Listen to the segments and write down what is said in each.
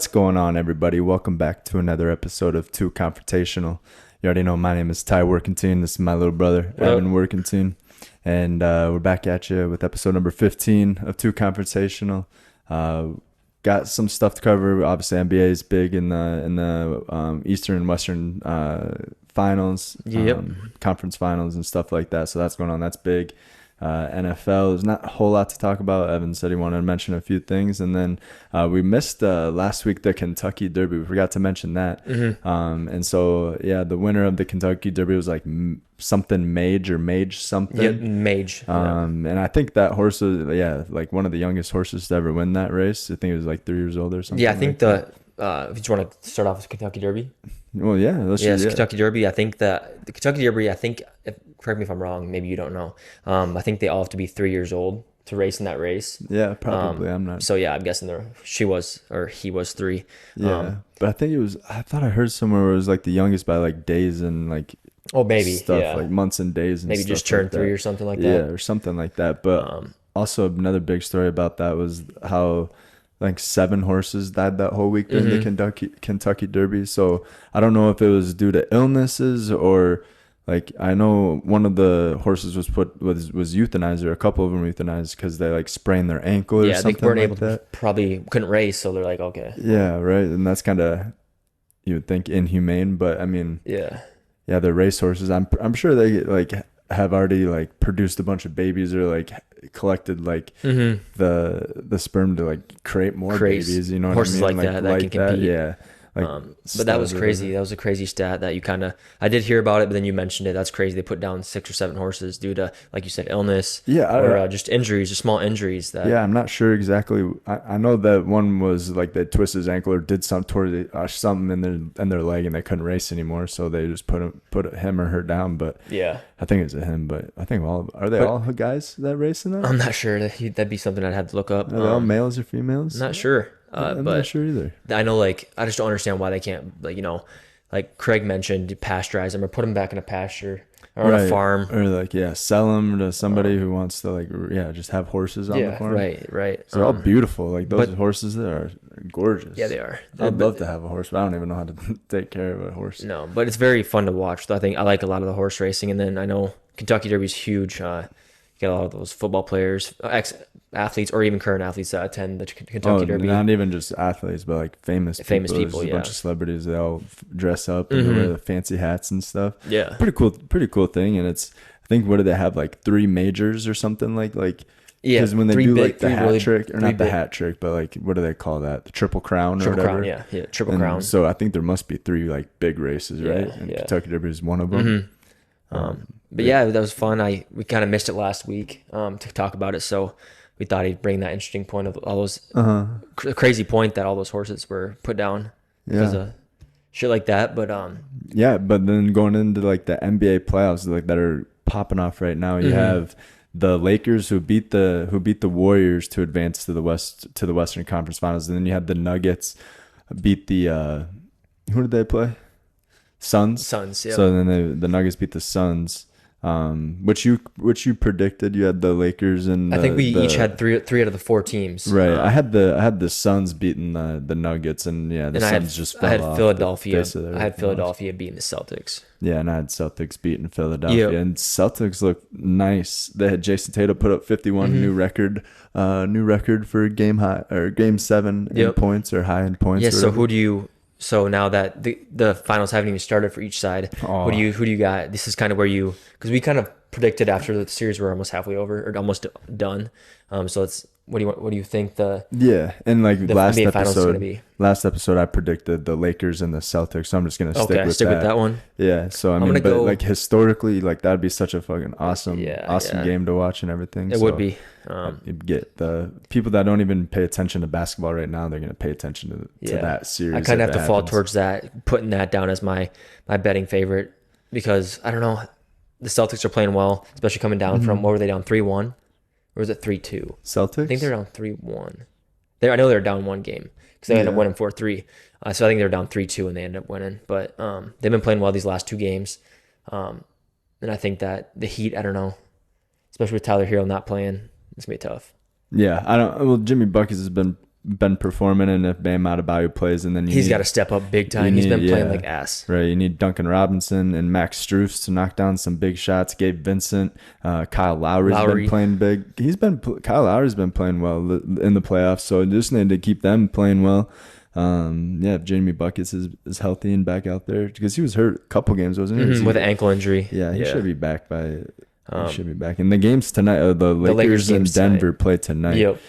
What's going on, everybody? Welcome back to another episode of TEW Confrontational. You already know my name is Ty Workington. This is my little brother, Evan Workington. And we're back at you with episode number 15 of TEW Confrontational. Got some stuff to cover. Obviously, NBA is big in the Eastern and Western finals, conference finals and stuff like that. So that's going on. That's big. NFL, there's not a whole lot to talk about. Evan said he wanted to mention a few things, and then we missed last week the Kentucky Derby. We forgot to mention that. And so the winner of the Kentucky Derby was like something Mage something. Yep, Mage. And I think that horse was like one of the youngest horses to ever win that race. I think it was like 3 years old or something. Yeah, I think if you just want to start off with Kentucky Derby. Well, Kentucky Derby. I think that the Kentucky Derby, correct me if I'm wrong, maybe you don't know. I think they all have to be 3 years old to race in that race. Yeah, probably. I'm not. So yeah, I'm guessing he was 3. Yeah, but I think I thought I heard somewhere where it was like the youngest by like days and like. Oh, maybe stuff, yeah. like months and days and maybe stuff just turned like 3 or something like that. Yeah, or something like that. But also another big story about that was how like 7 horses died that whole week during the Kentucky Derby. So I don't know if it was due to illnesses or like I know one of the horses was euthanized, or a couple of them were euthanized because they like sprained their ankle or something. They weren't like able to, probably couldn't race, so they're like, okay. Yeah, right. And that's kind of, you would think, inhumane, but I mean, yeah, they're race horses. I'm sure they like have already like produced a bunch of babies or like collected like the sperm to like create more babies. You know what I mean? Horses like that can compete. Yeah. Like, but that was crazy. That was a crazy stat that I did hear about it, but then you mentioned it. That's crazy. They put down 6 or 7 horses due to, like you said, illness. Or just injuries, or small injuries. I'm not sure exactly. I know that one was like they twisted his ankle or did something in their leg and they couldn't race anymore, so they just put him or her down. But yeah, I think it's a him. But I think all guys that race in that? I'm not sure. That'd be something I'd have to look up. Are they all males or females? Not sure. I'm not sure either. I know, like, I just don't understand why they can't, like Craig mentioned, pasteurize them or put them back in a pasture or on a farm. Or like, sell them to somebody who wants to just have horses on the farm. Right. So they're all beautiful. Like those horses there are gorgeous. Yeah, they are. I'd love to have a horse, but I don't even know how to take care of a horse. No, but it's very fun to watch. I think I like a lot of the horse racing. And then I know Kentucky Derby's huge. You get a lot of those football players, ex-athletes, or even current athletes that attend the Kentucky Derby. Not even just athletes, but like famous people. There's a bunch of celebrities. They all dress up and wear the fancy hats and stuff. Yeah, pretty cool thing. And it's, I think, what do they have, like 3 majors or something like? Yeah, because when they do like the hat trick, or not the hat trick, but like what do they call that? The Triple Crown or whatever. Triple Crown. So I think there must be 3 like big races, right? And Kentucky Derby is one of them. But that was fun. We kind of missed it last week to talk about it, so we thought he'd bring that interesting point of all those crazy point that all those horses were put down because of shit like that. But but then going into like the NBA playoffs, like that are popping off right now, you have the Lakers who beat the Warriors to advance to the Western Conference Finals, and then you have the Nuggets beat the who did they play? Suns. Yeah. So then the Nuggets beat the Suns, which you predicted. You had the Lakers and I think we each had three out of the 4 teams. Right. I had the Suns beating the Nuggets, and Suns just fell off. I had Philadelphia beating the Celtics. Yeah, and I had Celtics beating Philadelphia, and Celtics look nice. They had Jason Tatum put up 51, new record for game 7 in points or high in points. Yeah. So So now that the finals haven't even started for each side, who do you got? This is kind of where because we kind of predicted after the series we're almost halfway over or almost done. So it's what do you think and like the last NBA finals is gonna be? Last episode I predicted the Lakers and the Celtics, so I'm just gonna stick with that one. Yeah, so I mean, but like historically, like that'd be such a fucking awesome game to watch and everything. It would be. You get the people that don't even pay attention to basketball right now, they're gonna pay attention to that series. I kind of have to fall towards that, putting that down as my betting favorite, because I don't know, the Celtics are playing well, especially coming down from, what were they down, 3-1? Or was it 3-2? Celtics? I think they're down 3-1. I know they're down 1 game because they ended up winning 4-3. So I think they're down 3-2 and they ended up winning. But they've been playing well these last 2 games. And I think that the Heat, I don't know, especially with Tyler Hero not playing, it's going to be tough. Yeah, Jimmy Buckets has been been performing, and if Bam Adebayo plays, and then he's got to step up big time. He's been playing like ass. Right, you need Duncan Robinson and Max Strus to knock down some big shots. Gabe Vincent, Kyle Lowry's been playing big. Kyle Lowry's been playing well in the playoffs, so just need to keep them playing well. If Jamie Buckets is healthy and back out there, because he was hurt a couple games, wasn't he? With an ankle injury. Yeah, he should be back by. He should be back. And the games tonight, the Lakers and Denver play tonight. Yep.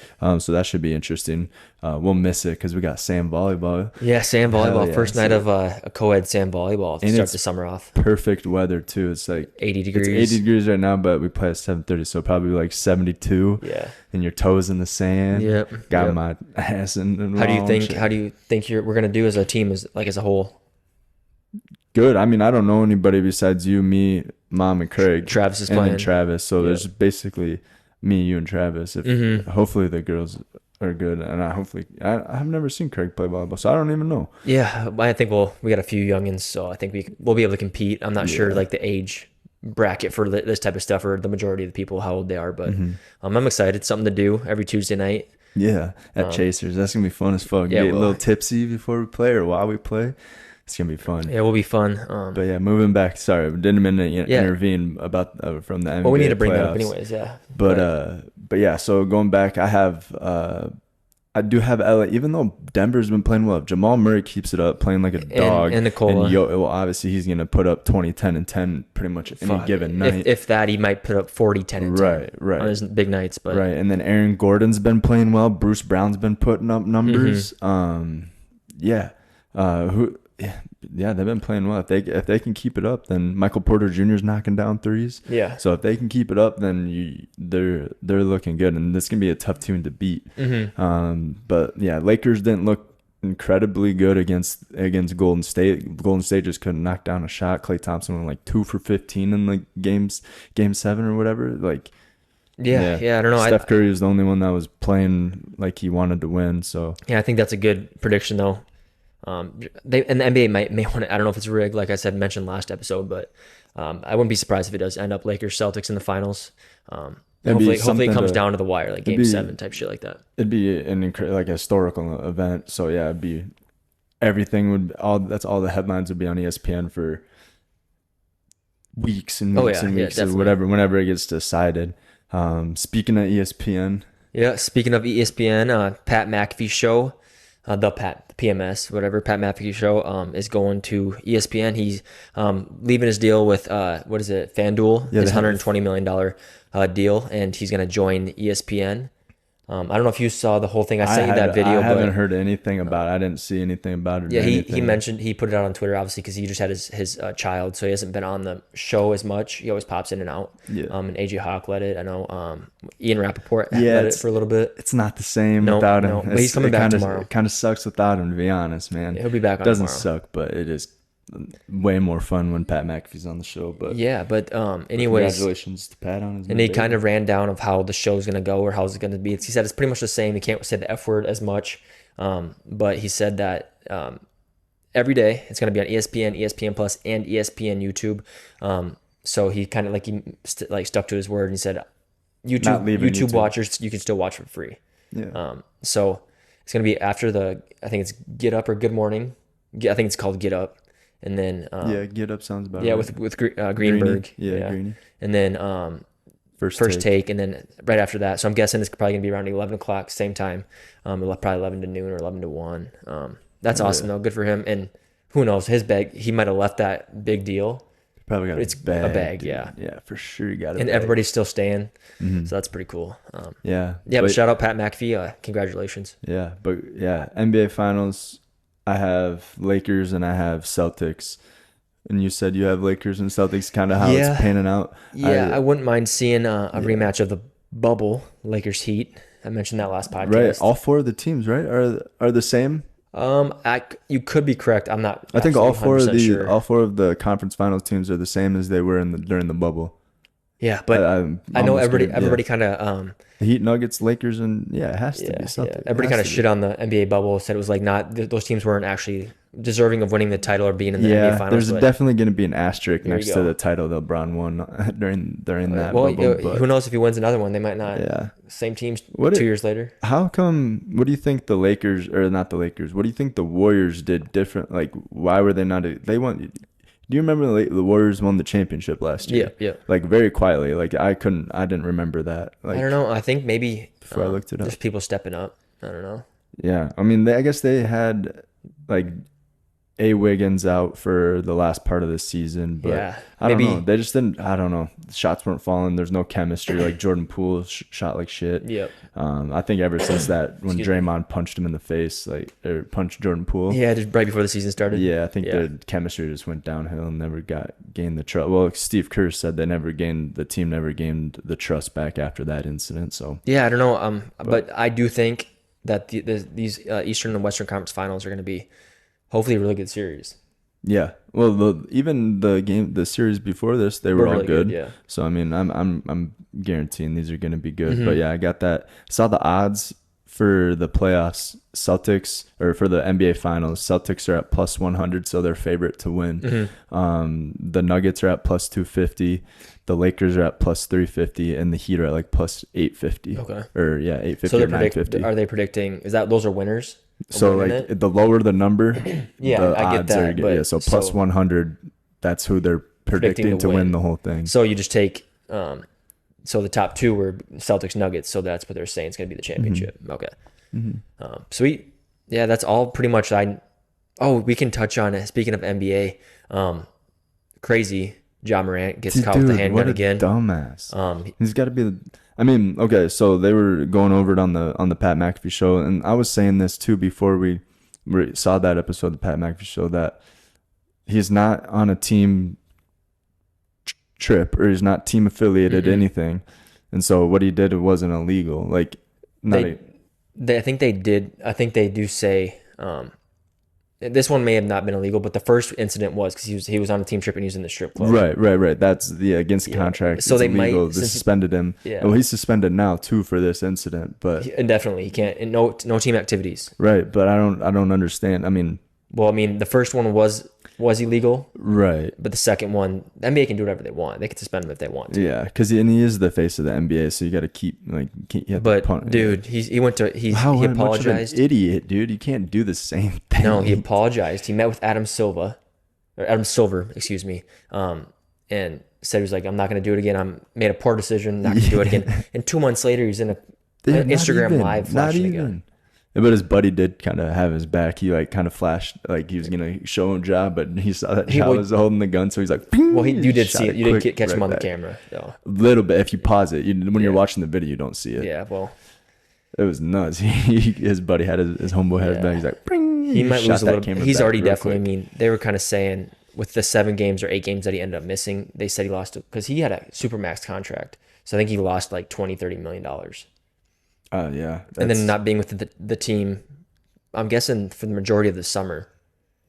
So that should be interesting. We'll miss it because we got Sam Volleyball. Yeah, Sam Volleyball. Yeah. First night of a co-ed Sam Volleyball to start the summer off. Perfect weather, too. It's like 80 degrees. It's 80 degrees right now, but we play at 7:30, so probably like 72. Yeah. And your toes in the sand. Yep. Got my ass in the How do you think we're going to do as a team, as a whole? Good. I mean, I don't know anybody besides you, me, Mom, and Craig. Travis is playing. And Travis. So there's basically me, you, and Travis. Hopefully the girls are good, and I've never seen Craig play volleyball, so I don't even know. Yeah, I think we got a few youngins, so I think we'll be able to compete. I'm not sure like the age bracket for this type of stuff, or the majority of the people how old they are, but I'm excited. It's something to do every Tuesday night. Yeah, at Chasers. That's gonna be fun as fuck. Yeah, get a little tipsy before we play or while we play. It's gonna be fun. Yeah, it will be fun. But yeah, moving back. Sorry, didn't mean to intervene about from the NBA. Well, we need to bring playoffs. that up anyways. Yeah. But yeah. So going back, I do have LA. Even though Denver's been playing well, if Jamal Murray keeps it up, playing like a dog, and Nikola. Well, obviously he's gonna put up 20, 10, and 10 pretty much any given night. If that, he might put up 40, 10, and 10 right on his big nights. But and then Aaron Gordon's been playing well. Bruce Brown's been putting up numbers. They've been playing well. If they can keep it up, then Michael Porter Jr.'s knocking down threes. Yeah. So if they can keep it up, then they're looking good, and this can be a tough team to beat. But yeah, Lakers didn't look incredibly good against Golden State. Golden State just couldn't knock down a shot. Klay Thompson went like 2 for 15 in like game 7 or whatever. Like. Yeah, I don't know. Steph Curry was the only one that was playing like he wanted to win. So yeah, I think that's a good prediction though. The NBA may want to. I don't know if it's rigged, like I mentioned last episode, but I wouldn't be surprised if it does end up Lakers Celtics in the finals. Hopefully it comes down to the wire, like Game 7 type shit like that. It'd be an like a historical event. So yeah, it'd be that's all the headlines would be on ESPN for weeks and weeks and weeks or whatever. Whenever it gets decided. Speaking of ESPN. Yeah, speaking of ESPN, Pat McAfee show. The PMS, whatever, Pat McAfee show is going to ESPN. He's leaving his deal with FanDuel, his $120 million deal, and he's going to join ESPN. I don't know if you saw the whole thing. I sent you that video. I haven't heard anything about it. I didn't see anything about it. Yeah, he mentioned, he put it out on Twitter, obviously, because he just had his child, so he hasn't been on the show as much. He always pops in and out. Yeah. And AJ Hawk led it. I know Ian Rappaport led it for a little bit. It's not the same without him. No, but he's coming back tomorrow. It kind of sucks without him, to be honest, man. He'll be back on tomorrow. It doesn't tomorrow. suck, but it is way more fun when Pat McAfee's on the show. But anyways, congratulations to Pat on his and he kind of ran down of how the show's going to go or how it's going to be. He said it's pretty much the same. He can't say the F word as much, but he said that every day it's going to be on ESPN, ESPN Plus, and ESPN YouTube. So he kind of stuck to his word, and he said YouTube watchers, you can still watch for free. Yeah. So it's going to be after I think it's Get Up or Good Morning. I think it's called Get Up. And then Get Up sounds about right. with Greenberg. Greeny. And then first take, and then right after that. So I'm guessing it's probably gonna be around 11 o'clock, same time. Probably 11 to noon or 11 to 1. That's awesome though. Good for him. And who knows, his bag, he might have left that big deal. Probably got a bag. Yeah. Yeah, for sure you got it. And everybody's still staying. So that's pretty cool. But shout out Pat McAfee. Congratulations. Yeah, but yeah, NBA Finals. I have Lakers and I have Celtics. And you said you have Lakers and Celtics, kind of how it's panning out. Yeah, I wouldn't mind seeing a rematch of the bubble, Lakers Heat. I mentioned that last podcast. Right, all 4 of the teams, right, are the same. You could be correct. I'm not. I think all 4 of the conference finals teams are the same as they were during the bubble. Yeah, but I know everybody kind of the Heat, Nuggets, Lakers, and it has to be Celtics. Everybody kind of shit on the NBA bubble, said it was like not those teams weren't actually deserving of winning the title or being in the NBA Finals. There's definitely going to be an asterisk next to the title that LeBron won during that bubble. But who knows if he wins another one? They might not. Yeah. Same teams 2 years later. How come? What do you think the Lakers, or not the Lakers? What do you think the Warriors did different? Like, why were they not? They won. Do you remember the Warriors won the championship last year? Yeah. Like very quietly. Like I didn't remember that. Like, I don't know. I think maybe before I looked it up, there's people stepping up. I don't know. Yeah, I mean, I guess they had like Wiggins out for the last part of the season, but I don't know. They just didn't. I don't know. The shots weren't falling. There's no chemistry. Like Jordan Poole shot like shit. Yep. I think ever since that, when Draymond punched him in the face, or punched Jordan Poole. Yeah, just right before the season started. Yeah, I think the chemistry just went downhill and never gained the trust. Well, Steve Kerr said the team never gained the trust back after that incident. So yeah, I don't know. But I do think that these Eastern and Western Conference Finals are going to be hopefully a really good series. Yeah. Well, even the series before this, they were all really good. Yeah. So I mean, I'm guaranteeing these are going to be good. Mm-hmm. But yeah, I got that. Saw the odds for the playoffs. Celtics, or for the NBA Finals, Celtics are at plus 100, so they're favorite to win. Mm-hmm. The Nuggets are at plus 250. The Lakers are at plus 350, and the Heat are at like plus 850. Okay. Or 850 so or 950. Are they predicting? Those are winners? So like the lower the number, the I get that. But so plus 100, that's who they're predicting to win the whole thing. So you just take, so the top two were Celtics Nuggets, so that's what they're saying it's going to be the championship. Mm-hmm. Okay. Mm-hmm. Sweet. Yeah, that's all pretty much. We can touch on it. Speaking of NBA, crazy. Ja Morant gets caught with the handgun again. Dumbass. He's got to be. I mean, okay. So they were going over it on the Pat McAfee show, and I was saying this too before we saw that episode of the Pat McAfee show, that he's not on a team trip, or he's not team affiliated anything, and so what he did wasn't illegal. Like, I think they did. I think they do say. This one may have not been illegal, but the first incident was because he was on a team trip and he was in the strip club. Right. That's against the contract. So they illegal. They suspended him. Yeah. Well, he's suspended now too for this incident, but indefinitely he can't. And no team activities. Right, but I don't understand. I mean, the first one was illegal. Right. But the second one, the NBA can do whatever they want. They can suspend him if they want to. Yeah, because he is the face of the NBA, so you got to keep dude, he apologized. Much of an idiot, dude. You can't do the same thing. No, he apologized. He met with Adam Silver, excuse me, and said he was like, I'm not going to do it again. I made a poor decision, not going to do it again. And 2 months later, he's in an Instagram live flashing again. But his buddy did kind of have his back. He like kind of flashed like he was gonna show him Ja, but he saw that Ja was holding the gun, so he's like, "Ping!" Well, you did see it. You didn't catch him on the camera. A little bit. If you pause it, when you're watching the video, you don't see it. Yeah, well, it was nuts. His buddy had his homeboy had his back. He's like, "Ping!" He might lose a little. He's already definitely. Quick. I mean, they were kind of saying with the 7 games or 8 games that he ended up missing, they said he lost because he had a supermax contract. So I think he lost like $20-30 million. Yeah. And then not being with the team. I'm guessing for the majority of the summer.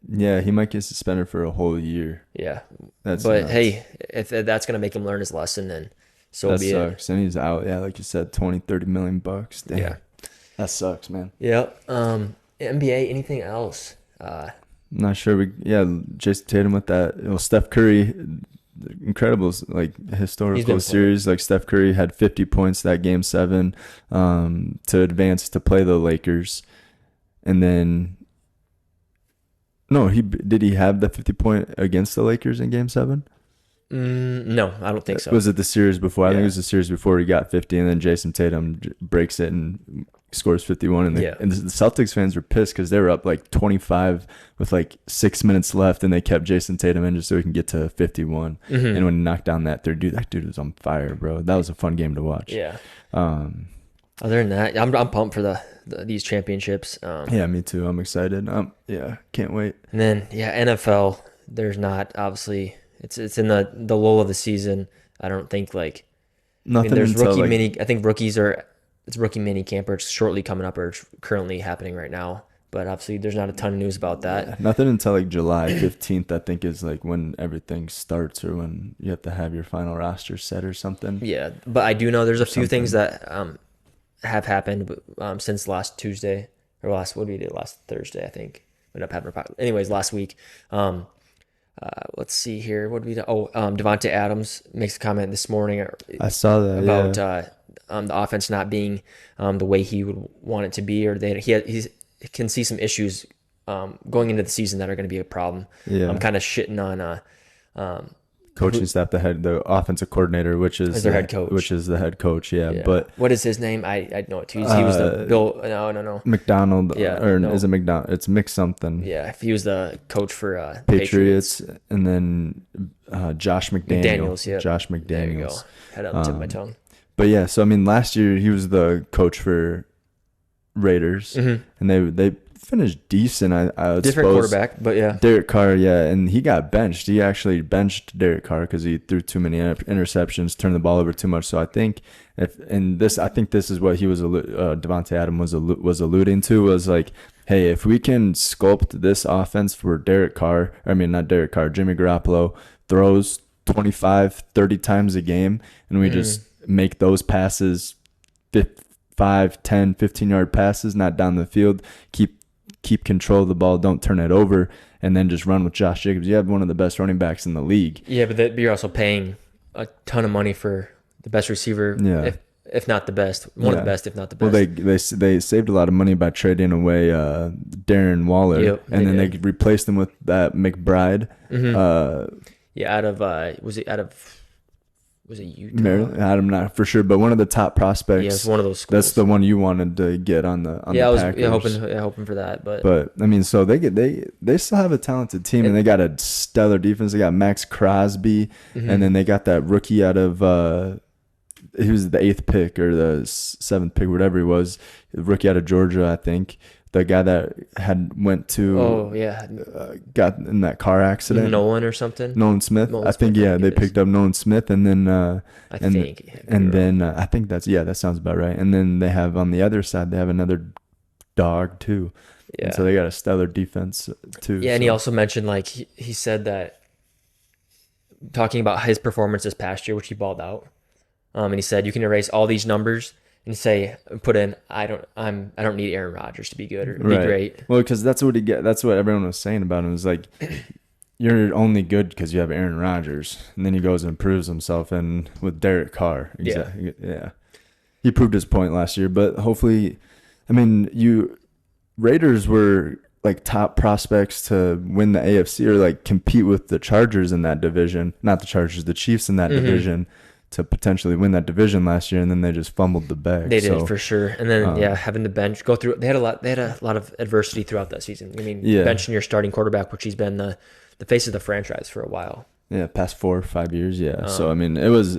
Yeah, he might get suspended for a whole year. Yeah. But nuts. Hey, if that's going to make him learn his lesson, then so that be sucks. it. And he's out, like you said, $20-30 million. Damn. Yeah. That sucks, man. Yeah. NBA, anything else? I'm not sure. Jason Tatum with that. Steph Curry, incredible, like historical series. Like Steph Curry had 50 points that game 7 to advance to play the Lakers. And then, did he have the 50-point against the Lakers in Game 7? No, I don't think so. Was it the series before? I think it was the series before he got 50, and then Jason Tatum breaks it and scores 51. And the Celtics fans were pissed because they were up like 25 with like 6 minutes left, and they kept Jason Tatum in just so he can get to 51. Mm-hmm. And when he knocked down that dude was on fire, bro. That was a fun game to watch. Yeah. Other than that, I'm pumped for these championships. Yeah, me too. I'm excited. Can't wait. And then NFL. There's not obviously. It's in the lull of the season. I don't think like. Nothing. There's rookie mini. I think rookies are. It's rookie mini camp. It's shortly coming up, or it's currently happening right now. But obviously, there's not a ton of news about that. Yeah, nothing until like July 15th. I think is like when everything starts, or when you have to have your final roster set or something. Yeah, but I do know there's a few things that have happened since last Tuesday or last Thursday, I think. ended up having a problem. Anyways, last week, let's see here. What did we do? Devontae Adams makes a comment this morning. I saw that about the offense not being the way he would want it to be, or he can see some issues going into the season that are going to be a problem. Yeah. I'm kind of shitting on coaching staff, the offensive coordinator, which is their head coach, which is the head coach. Yeah. But what is his name? I know it too. He was the Bill. No. McDonald. Yeah. Or no. Is it McDonald? It's Mick something. Yeah. He was the coach for Patriots. And then Josh McDaniels. Yeah. Josh McDaniels. There you go. Had it on the tip of my tongue. But yeah, so I mean, last year he was the coach for Raiders, and they finished decent. I would different suppose. Quarterback, but yeah, Derek Carr, yeah, and he got benched. He actually benched Derek Carr because he threw too many interceptions, turned the ball over too much. So I think I think this is what he was Devontae Adams was alluding to, was like, hey, if we can sculpt this offense for Derek Carr, not Derek Carr, Jimmy Garoppolo throws 25, 30 times a game, and we just make those passes 5, 10, 15-yard passes, not down the field, keep control of the ball, don't turn it over, and then just run with Josh Jacobs. You have one of the best running backs in the league. Yeah, but you're also paying a ton of money for the best receiver, if not the best, one of the best, if not the best. Well, they saved a lot of money by trading away Darren Waller, then they replaced him with that McBride. Was it Utah? Maryland? I'm not for sure, but one of the top prospects. Yeah, it's one of those schools. That's the one you wanted to get on the Packers. hoping for that, but I mean, so they still have a talented team, and they got a stellar defense. They got Max Crosby, and then they got that rookie out of he was the 8th pick or the 7th pick, whatever he was, rookie out of Georgia, I think. The guy that got in that car accident. Nolan or something. Nolan Smith. They picked up Nolan Smith, and then I think that sounds about right. And then they have on the other side, they have another dog too. Yeah. And so they got a stellar defense too. Yeah, and he also mentioned, like, he said that, talking about his performance this past year, which he balled out, and he said you can erase all these numbers and put in, I don't need Aaron Rodgers to be good or be great. Well, because that's what everyone was saying about him. It was like, you're only good because you have Aaron Rodgers, and then he goes and proves himself with Derek Carr. Exactly. Yeah. He proved his point last year, but hopefully, I mean, Raiders were like top prospects to win the AFC or like compete with the Chargers in that division. Not the Chargers, the Chiefs in that division, to potentially win that division last year, and then they just fumbled the bag. They did for sure. And then having the bench go through, they had a lot of adversity throughout that season. I mean, benching your starting quarterback, which he's been the face of the franchise for a while. Yeah, past 4 or 5 years. Yeah. So I mean, it was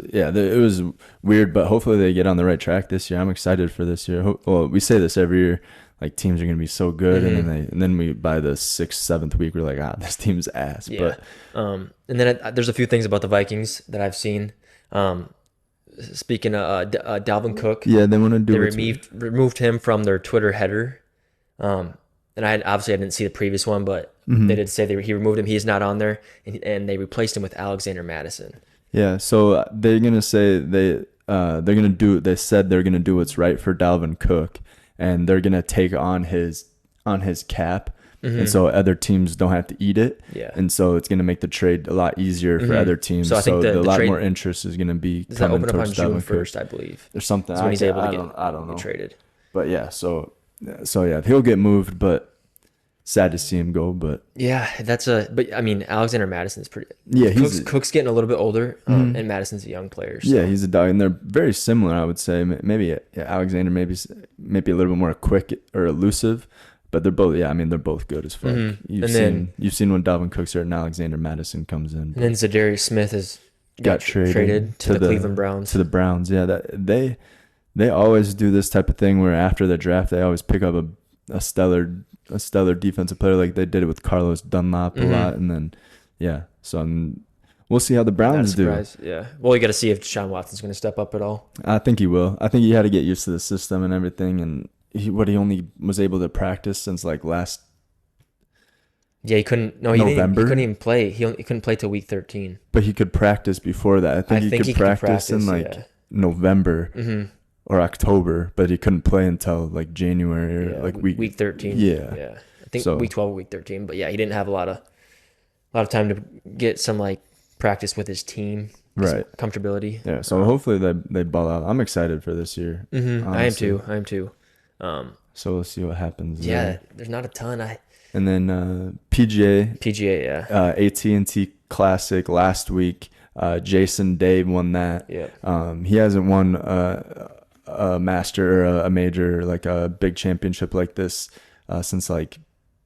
weird, but hopefully they get on the right track this year. I'm excited for this year. Well, we say this every year, like, teams are going to be so good, and then we by the 6th, 7th week, we're like, this team's ass. Yeah. But and then there's a few things about the Vikings that I've seen. Speaking of Dalvin Cook, they want to do. They removed him from their Twitter header, and I didn't see the previous one, but they did say he removed him. He's not on there, and they replaced him with Alexander Madison. Yeah, so they're gonna say they're gonna do. They said they're gonna do what's right for Dalvin Cook, and they're gonna take on his cap. And so other teams don't have to eat it. Yeah. And so it's going to make the trade a lot easier for other teams. So I think a lot more interest is going to be coming towards Dalvin Cook. Does that open up on June 1st, I believe? There's something. So when he's able to I don't know. Get traded. But yeah, so he'll get moved, but sad to see him go. But yeah, but I mean, Alexander Madison's pretty. Yeah, Cook's getting a little bit older, and Madison's a young player. So. Yeah, he's a dog, and they're very similar, I would say. Maybe Alexander maybe a little bit more quick or elusive. But they're both, they're both good as fuck. You've seen when Dalvin Cook's hurt and Alexander Madison comes in. And then Zadarius Smith has got traded to the Cleveland Browns. To the Browns, yeah. They always do this type of thing where after the draft they always pick up a stellar defensive player, like they did it with Carlos Dunlap a lot, and then so we'll see how the Browns do. Yeah. Well, you got to see if Deshaun Watson's going to step up at all. I think he will. I think he had to get used to the system and everything, and. He only was able to practice since like last. Yeah, he couldn't. No, he couldn't even play. He couldn't play till week 13. But he could practice before that. I think he could practice in like November or October, but he couldn't play until like January or like week 13. Yeah. Yeah. think week 12 or week 13. But yeah, he didn't have a lot of time to get some like practice with his team, right? Comfortability. Yeah. So hopefully they ball out. I'm excited for this year. I am too. So we'll see what happens. Yeah, there's not a ton. And then PGA, yeah. AT&T Classic last week. Jason Day won that. Yeah. He hasn't won a master or a major, like a big championship like this since like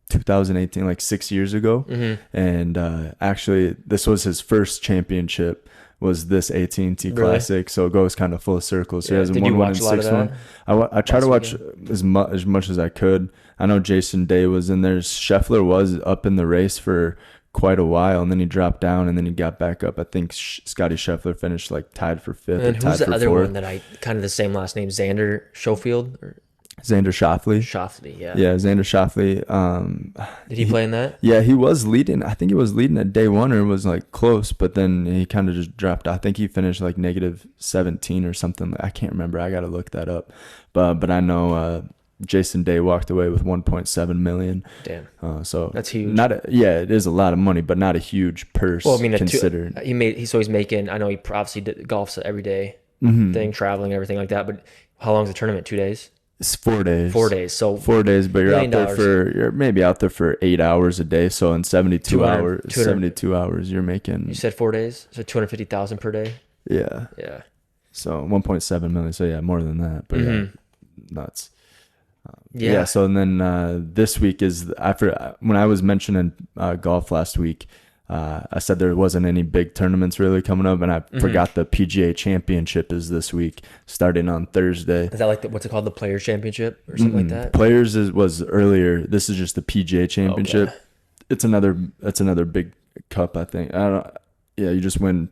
2018, like 6 years ago. And actually this was his first championship, was this AT&T Classic. So it goes kind of full circle. So he hasn't won one in 6-1. I try to watch as much as I could. I know Jason Day was in there. Scheffler was up in the race for quite a while, and then he dropped down, and then he got back up. I think Scotty Scheffler finished like tied for 5th. And who's the other one that I kind of the same last name? Xander Schofield or Xander Schauffele. Yeah. Yeah, Xander Schauffele. Did he play in that? Yeah, he was leading. I think he was leading at day one, or was like close, but then he kind of just dropped. I think he finished like -17 or something. I can't remember. I got to look that up. But I know Jason Day walked away with 1.7 million. Damn. So that's huge. It is a lot of money, but not a huge purse. Well, I mean, considered. He's making. I know he obviously golfs every day, thing, traveling, everything like that. But how long is the tournament? 2 days. It's 4 days. 4 days. So 4 days, but you're maybe out there for 8 hours a day. So in 72 hours, you're making. You said 4 days, so 250,000 per day. Yeah. Yeah. So 1.7 million. So yeah, more than that. But yeah, nuts. Yeah. So and then this week is after when I was mentioning golf last week. I said there wasn't any big tournaments really coming up, and I forgot the PGA Championship is this week, starting on Thursday. Is that like what's it called, the Players Championship or something like that? Players was earlier. This is just the PGA Championship. Okay. It's another big cup, I think. You just win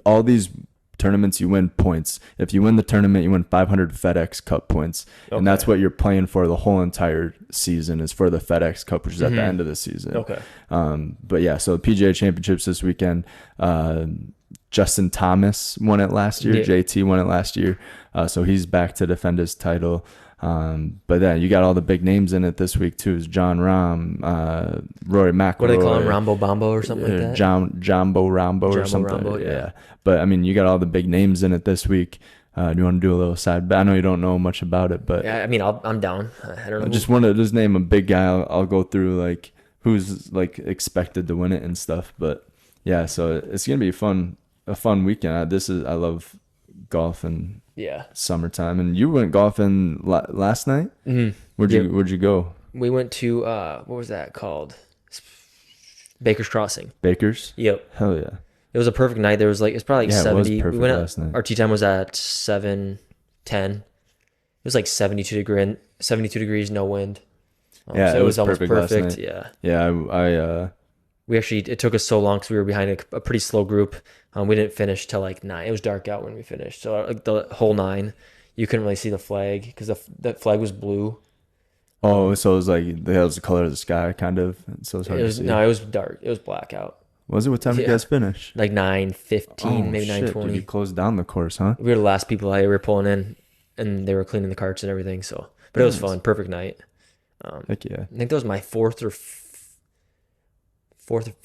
all these tournaments. You win points. If you win the tournament, you win 500 FedEx Cup points, and that's what you're playing for the whole entire season, is for the FedEx Cup, which is at the end of the season. Okay. But yeah, so PGA Championships this weekend. Justin Thomas won it last year. Yeah. JT won it last year. So he's back to defend his title. But then you got all the big names in it this week too. Is John Rahm, Rory McIlroy. What do they call him? Rambo Bombo or something like that? Jumbo Rambo or something. Rambo, yeah. But I mean, you got all the big names in it this week. Do you want to do a little side bet? I know you don't know much about it, but yeah, I mean, I'm down. I don't know. I just want to just name a big guy. I'll go through like who's like expected to win it and stuff. But yeah, so it's gonna be a fun weekend. I love golf and summertime. And you went golfing last night. Where'd you go? We went to what was that called? Baker's Crossing. Baker's. Yep. Hell yeah. It was a perfect night. There was like it's probably like 70. It was perfect last night. Our tee time was at 7:10. It was like 72 degrees, no wind. Yeah, so it was almost perfect. Last night. Yeah. Yeah, we actually, it took us so long because we were behind a pretty slow group. We didn't finish till like 9. It was dark out when we finished. So like the whole 9, you couldn't really see the flag because the flag was blue. Oh, so it was like that was the color of the sky, kind of. So it was hard to see. No, it was dark. It was blackout. Was it? What time did you guys finish? Like 9:15, maybe 9:20. Dude, you closed down the course, huh? We were the last people out. We were pulling in, and they were cleaning the carts and everything. So, but it was fun. Perfect night. Heck yeah! I think that was my fourth, I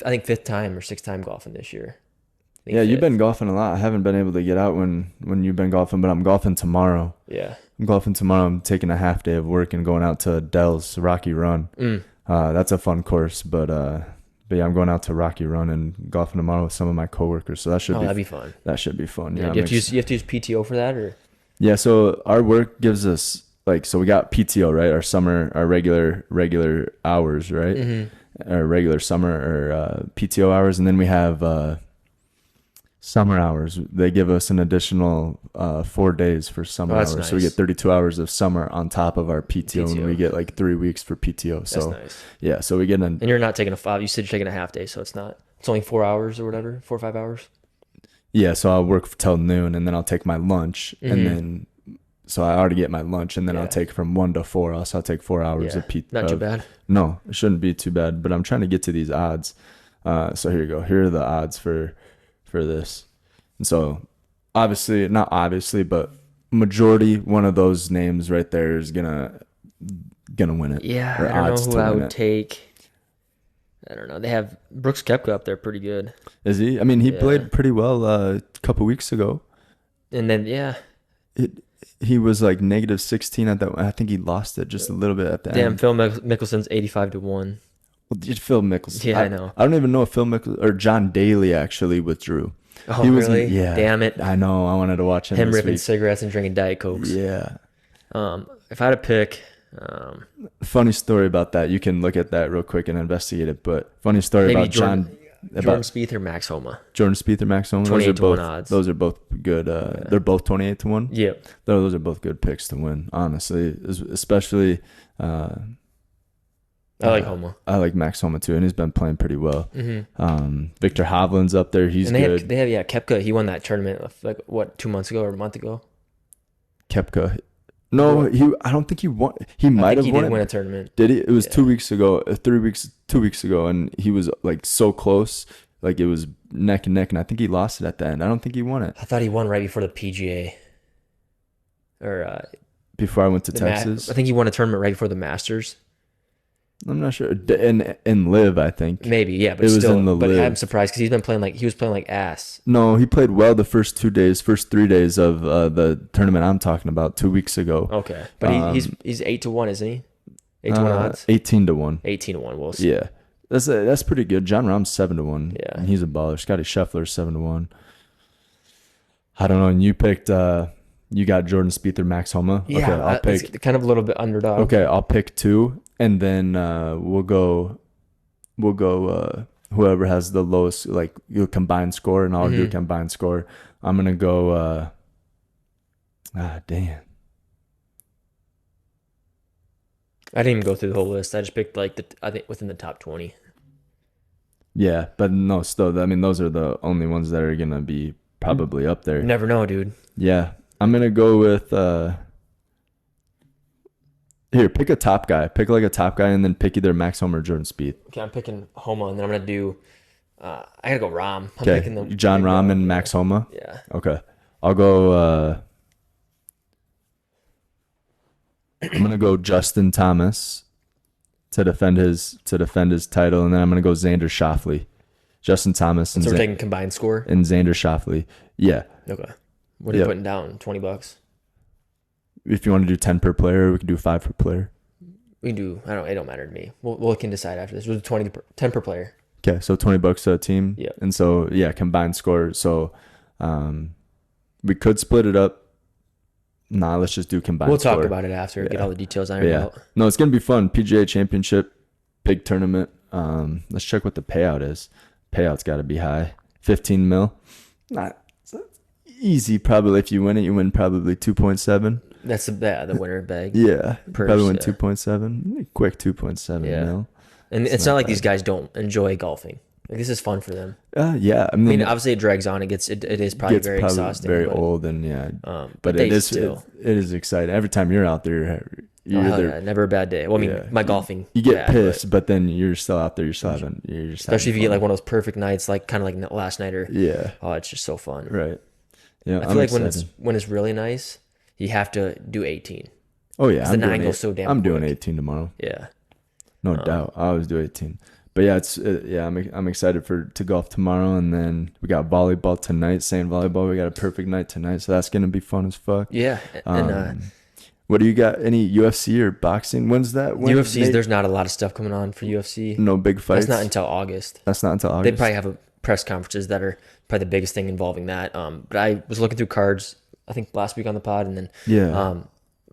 think 5th time or 6th time golfing this year. Yeah, you've been golfing a lot. I haven't been able to get out when you've been golfing, but I'm golfing tomorrow. Yeah. I'm golfing tomorrow. I'm taking a half day of work and going out to Dell's Rocky Run. That's a fun course, but yeah, I'm going out to Rocky Run and golfing tomorrow with some of my coworkers. So that'd be fun. That should be fun. Yeah. You have to use PTO for that, or? Yeah. So our work gives us so we got PTO, right? Our regular hours, right? Our regular summer or PTO hours, and then we have summer hours. They give us an additional 4 days for summer hours. Nice. So we get 32 hours of summer on top of our PTO. And we get like 3 weeks for PTO. So that's nice. Yeah, so we get and you're not taking you said you're taking a half day, so it's only 4 hours or whatever, 4 or 5 hours. Yeah, so I'll work till noon, and then I'll take my lunch, and then so I already get my lunch, and then I'll take from 1 to 4. Also, I'll take 4 hours of PTO. Not too bad. No, it shouldn't be too bad, but I'm trying to get to these odds. So here you go. Here are the odds for this. And so not obviously, but majority, one of those names right there is gonna gonna win it. Yeah, Or I don't know odds who to I win would it. take. I don't know. They have Brooks Koepka up there pretty good. Is he? I mean, he Yeah. played pretty well a couple weeks ago. And then, yeah. He was like -16 at that. I think he lost it just a little bit at the Damn, end. Phil Mickelson's 85-1. Well, Phil Mickelson. Yeah, I know. I don't even know if Phil Mickelson or John Daly actually withdrew. Oh, He really? Yeah. Damn it. I know. I wanted to watch him Him this ripping week. cigarettes and drinking Diet Cokes. Yeah. If I had to pick, Funny story about that. You can look at that real quick and investigate it. But funny story maybe about Jordan about Spieth or Max Homa. Jordan Spieth or Max Homa. 28-1 odds. Those are both good. They're both 28-1. Yep. Those are both good picks to win. Honestly, especially. I like Homa. I like Max Homa too, and he's been playing pretty well. Mm-hmm. Victor Hovland's up there. He's good. They have Koepka. He won that tournament like what 2 months ago or a month ago. Koepka. No, I don't think he won. He might have won. He did win a tournament. Did he? It was 2 weeks ago, 2 weeks ago, and he was like so close, like it was neck and neck, and I think he lost it at the end. I don't think he won it. I thought he won right before the PGA. Or before I went to Texas. I think he won a tournament right before the Masters. I'm not sure. In Live, I think. Maybe, yeah, but it was still. in the but Live. I'm surprised because he was playing like ass. No, he played well the first 3 days of the tournament I'm talking about 2 weeks ago. Okay, but he's 8-1, isn't he? 8-1 odds. 18-1. 18-1. We'll see. Yeah, that's pretty good. John Rahm's 7-1. Yeah, and he's a baller. Scotty Scheffler's 7-1. I don't know. And you picked. You got Jordan Spieth or Max Homa. Yeah, okay, I'll pick. It's kind of a little bit underdog. Okay, I'll pick 2, and then we'll go. Whoever has the lowest, like you'll combine score, and I'll do combined score. I'm gonna go. Damn. I didn't even go through the whole list. I just picked I think within the top 20. Yeah, but no, still, I mean, those are the only ones that are gonna be probably up there. You never know, dude. Yeah, I'm gonna go with. Here, pick a top guy. Pick like a top guy, and then pick either Max Homa or Jordan Spieth. Okay, I'm picking Homa, and then I'm gonna do. I gotta go Rahm. I'm Okay, picking John Rahm and Max Homa. Yeah. Okay, I'll go. I'm gonna go Justin Thomas to defend his title, and then I'm gonna go Xander Schauffele. Justin Thomas and So we're taking combined score. And Xander Schauffele. Yeah. Okay. What are you putting down? $20. If you want to do 10 per player, we can do 5 per player. We can do. It don't matter to me. We can decide after this. We'll do 10 per player. Okay, so $20 a team. Yeah. And so combined score. So we could split it up. Nah, let's just do combined. We'll score. talk about it after. Get all the details ironed out. No, it's gonna be fun. PGA Championship, big tournament. Let's check what the payout is. Payout's got to be high. 15 mil. Not easy. Probably if you win it, you win probably 2.7. That's the winner bag. Yeah, Purse, probably win 2.7. Quick 2.7 mil. And it's not like these guys don't enjoy golfing. Like, this is fun for them. Yeah. I mean, obviously it drags on. It is probably very exhausting. Very old and but it is exciting. Every time you're out there, you're there. Yeah, never a bad day. Well, I mean, my golfing. You get pissed, but then you're still out there. You're just especially if you get like one of those perfect nights, like kind of like last night or oh, it's just so fun. Right. Yeah. I feel like when it's really nice, you have to do 18. Oh yeah, the 9 goes so damn. I'm doing 18 tomorrow. Yeah. No doubt. I always do 18. But yeah, I'm excited to golf tomorrow, and then we got volleyball tonight. Sand volleyball, we got a perfect night tonight, so that's gonna be fun as fuck. Yeah, and what do you got? Any UFC or boxing? When's that? UFC's there's not a lot of stuff coming on for UFC. No big fights. That's not until August. That's not until August. They probably have press conferences that are probably the biggest thing involving that. But I was looking through cards, I think last week on the pod, and then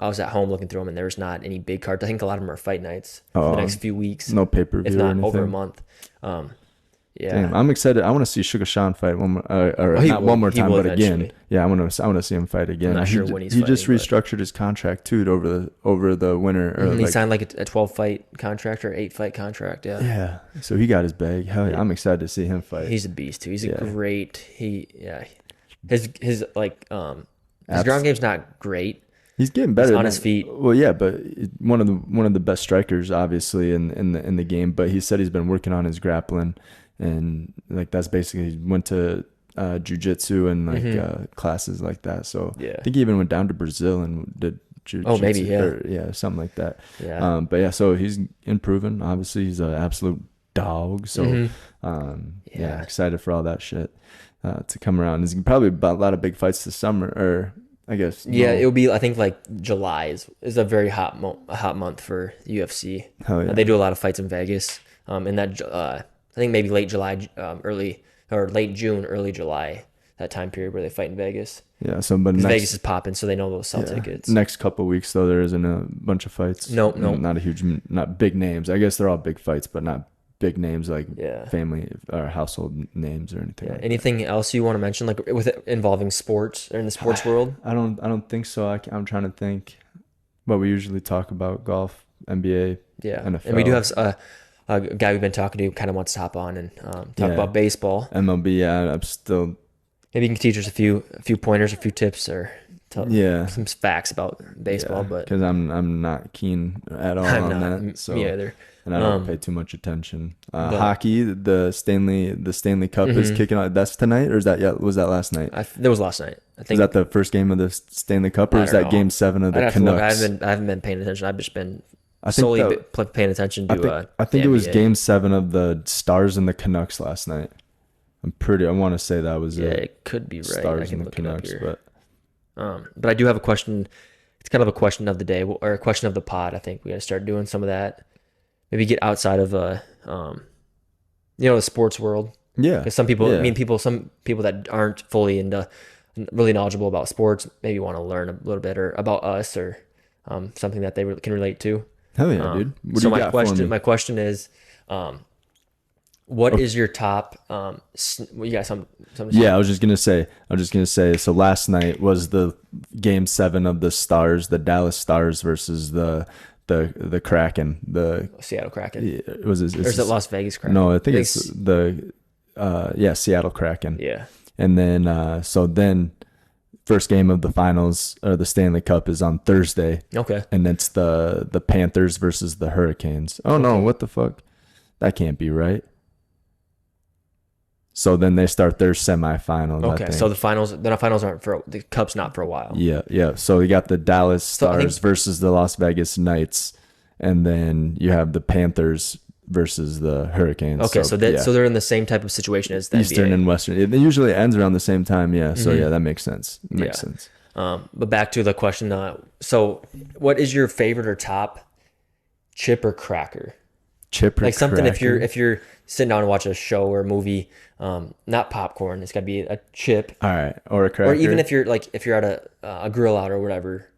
I was at home looking through them, and there's not any big cards. I think a lot of them are fight nights for the next few weeks. No pay-per-view, if not or anything. over a month. Yeah, damn, I'm excited. I want to see Sugar Sean fight one more time, but again. Yeah, I want to see him fight again. I'm not sure when he's he just fighting, restructured his contract too over the winter. Or he signed like a 12-fight contract or 8-fight contract. Yeah. Yeah. So he got his bag. Hell yeah, I'm excited to see him fight. He's a beast too. He's a great. His ground game's not great. He's getting better. He's on his feet. Well, yeah, but one of the best strikers, obviously, in the game. But he said he's been working on his grappling, and like that's basically he went to jiu-jitsu and like classes like that. So I think he even went down to Brazil and did Oh, maybe, yeah. Or, something like that. Yeah. But yeah, so he's improving. Obviously, he's an absolute dog. So, excited for all that shit to come around. There's probably a lot of big fights this summer, or I guess. Yeah, it'll be. I think like July is a very hot month for UFC. Hell yeah. They do a lot of fights in Vegas. In that I think maybe late July, late June, early July, that time period where they fight in Vegas. Yeah, so but Vegas is popping, so they know they'll sell tickets. Next couple of weeks though, there isn't a bunch of fights. No, not big names. I guess they're all big fights, but not big names like family or household names or anything. Yeah. Anything else you want to mention, like with it involving sports or in the sports world? I don't think so. I'm trying to think. But we usually talk about golf, NBA, NFL. And we do have a guy we've been talking to who kind of wants to hop on and talk about baseball. MLB. Yeah, I'm still. Maybe you can teach us a few pointers, a few tips, or some facts about baseball. But because I'm not keen at all on that. So. Me either. And I don't pay too much attention. Hockey, the Stanley Cup is kicking off. That's tonight, or was that last night? That was last night. I think. Is that the first game of the Stanley Cup, or is that Game 7 of the Canucks? I haven't been paying attention. I've just been solely paying attention to. I think it was Game 7 of the Stars and the Canucks last night. I want to say that was it. Yeah, it could be right. Stars and the Canucks, but I do have a question. It's kind of a question of the day or a question of the pod. I think we got to start doing some of that. Maybe get outside of the sports world. Yeah. Because some people, some people that aren't fully really knowledgeable about sports, maybe want to learn a little bit or about us or something that they can relate to. Hell yeah, dude. So my question is, what is your top? You got something? Yeah, I was just gonna say. So last night was the Game 7 of the Dallas Stars versus the Kraken, the Seattle Kraken. Yeah, or is it Las Vegas Kraken? No, I think it's the Seattle Kraken. Yeah. And then then first game of the finals or the Stanley Cup is on Thursday. Okay. And it's the Panthers versus the Hurricanes. Oh no, what the fuck? That can't be right. So then they start their semifinals. Okay, so the finals aren't the Cup's not for a while. Yeah. So you got the Dallas Stars versus the Las Vegas Knights, and then you have the Panthers versus the Hurricanes. Okay, so they're in the same type of situation as the Eastern NBA. And Western. It usually ends around the same time. Yeah. So that makes sense. Makes sense. But back to the question. So what is your favorite or top chip or cracker? Like something cracker? if you're sitting down and watch a show or a movie, not popcorn, it's got to be a chip. All right, or a cracker. Or even if you're at a grill out or whatever,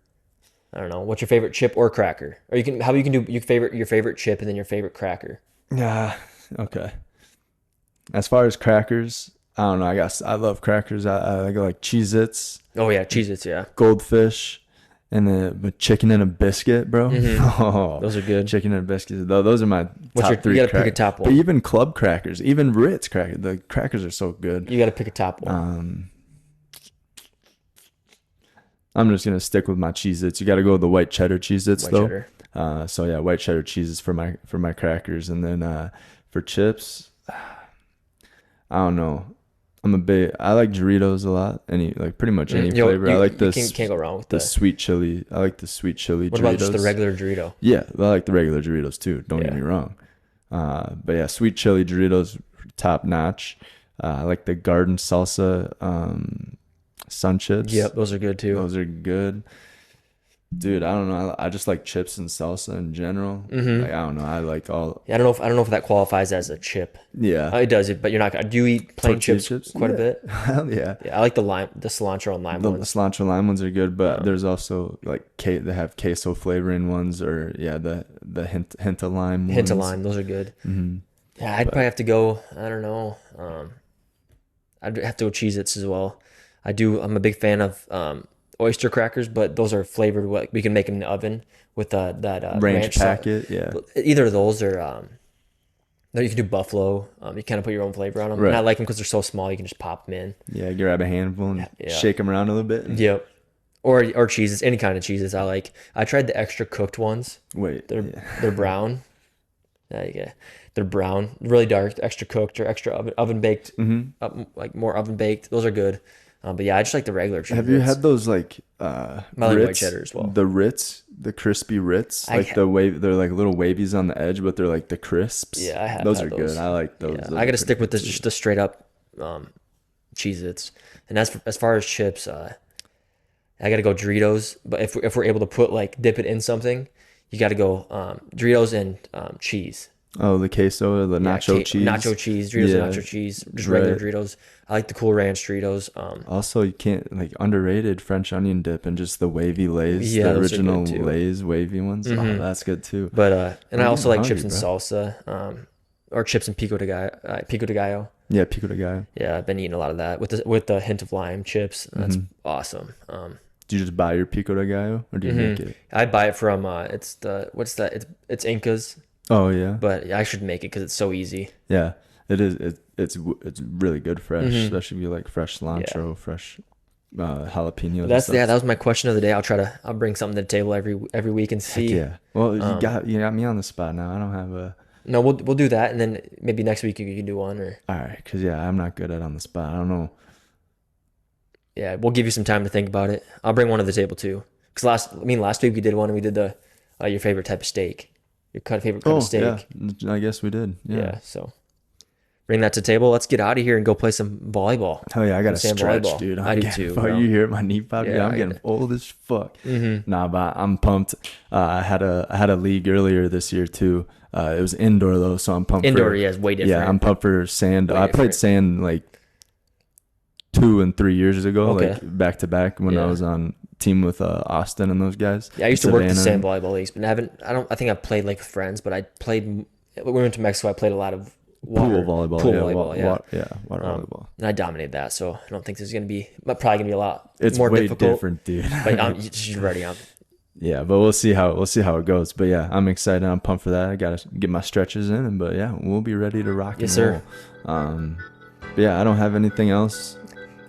I don't know, what's your favorite chip or cracker? Or you can do your favorite chip and then your favorite cracker. Yeah, okay. As far as crackers, I don't know. I love crackers. I like Cheez-Its. Oh yeah, Cheez-Its, yeah. Goldfish. And then chicken and a biscuit, bro. Mm-hmm. Oh, those are good. Chicken and biscuits. Those are my top three. You gotta pick a top one. But even club crackers, even Ritz crackers. The crackers are so good. You gotta pick a top one. I'm just gonna stick with my Cheez-Its. You gotta go with the white cheddar Cheez-Its though. Cheddar. So yeah, white cheddar Cheez-Its for my crackers, and then for chips, I don't know. I like Doritos a lot. Pretty much any flavor. I like the can't go wrong with the sweet chili. I like the sweet chili. What Doritos. about just the regular Dorito? Yeah, I like the regular Doritos too. Don't get me wrong. But yeah, sweet chili Doritos, top notch. I like the garden salsa sun chips. Yep, those are good too. Those are good. Dude, I don't know. I just like chips and salsa in general. Mm-hmm. Like, I don't know. I like all. Yeah, I don't know if that qualifies as a chip. Yeah, it does. But you're not. Do you eat plain chips quite a bit? Hell yeah. Yeah, I like the cilantro and lime ones. The cilantro and lime ones are good, but there's also they have queso flavoring ones, or the hint of lime. Hint of lime, those are good. Mm-hmm. Yeah, I'd probably have to go. I don't know. I'd have to go Cheez-Its as well. I'm a big fan of oyster crackers, but those are flavored. We can make them in the oven with that ranch packet. Yeah, either of those or you can do buffalo. You kind of put your own flavor on them. Right. And I like them because they're so small. You can just pop them in. Yeah, grab a handful and shake them around a little bit. Yep. Or Cheez-Its, any kind of Cheez-Its I like. I tried the extra cooked ones. Wait, they're brown. Yeah, they're brown, really dark, extra cooked or extra oven baked. Mm-hmm. Like more oven baked. Those are good. But yeah, I just like the regular Cheez. Have you had those like white cheddar as well? The Ritz, the crispy Ritz, like they're like little wavies on the edge, but they're like the crisps. Yeah, I have. Those are good. I like those. Yeah, those I got to stick with this, just the straight up Cheez-Its. And as far as chips, I got to go Doritos. But if we're able to dip it in something, you got to go Doritos and cheese. Oh, the queso, the nacho cheese. Nacho cheese, Doritos and nacho cheese, just regular Doritos. I like the Cool Ranch Doritos. Also, you can't underrated French onion dip and just the wavy Lays, the original Lays wavy ones. Mm-hmm. Oh, that's good too. But and I also like chips and salsa, or chips and pico de gallo. Pico de gallo. Yeah, pico de gallo. Yeah, I've been eating a lot of that with the hint of lime chips. That's awesome. Do you just buy your pico de gallo or do you make it? I buy it from it's Inca's. Oh yeah, but I should make it because it's so easy. Yeah, it is. It's really good fresh, especially if you like fresh cilantro, fresh jalapenos. That was my question of the day. I'll bring something to the table every week and see. Heck yeah. Well, you got me on the spot now. I don't have a. No, we'll do that, and then maybe next week you can do one or. All right, because I'm not good at on the spot. I don't know. Yeah, we'll give you some time to think about it. I'll bring one to the table too. Because last week we did one and we did the your favorite type of steak. Your favorite cut of steak. Yeah, I guess we did. Yeah. So bring that to the table. Let's get out of here and go play some volleyball. Oh yeah, I got to stretch, volleyball. Dude. I do too. Bro. You hear my knee pop? Yeah, I'm getting old as fuck. Mm-hmm. Nah, but I'm pumped. I had a league earlier this year too. It was indoor though, so I'm pumped. Indoor, is way different. Yeah, I'm pumped for sand. I played sand like 2 and 3 years ago, like back to back when I was on team with Austin and those guys. Yeah, I used to work the sand volleyball leagues, but I think I played like with friends, but when we went to Mexico, I played a lot of water volleyball. Water volleyball. And I dominated that, so I don't think this is going to be probably going to be a lot more difficult. It's way different, dude. But you're ready. Yeah, but we'll see how it goes. But yeah, I'm excited. I'm pumped for that. I gotta get my stretches in, but yeah, we'll be ready to rock and roll. Yes, sir. But yeah, I don't have anything else.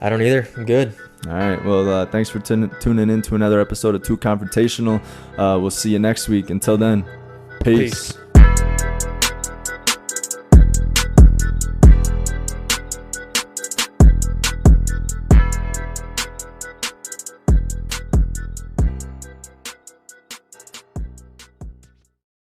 I don't either. I'm good. All right. Well, thanks for tuning in to another episode of TEW Confrontational. We'll see you next week. Until then, peace.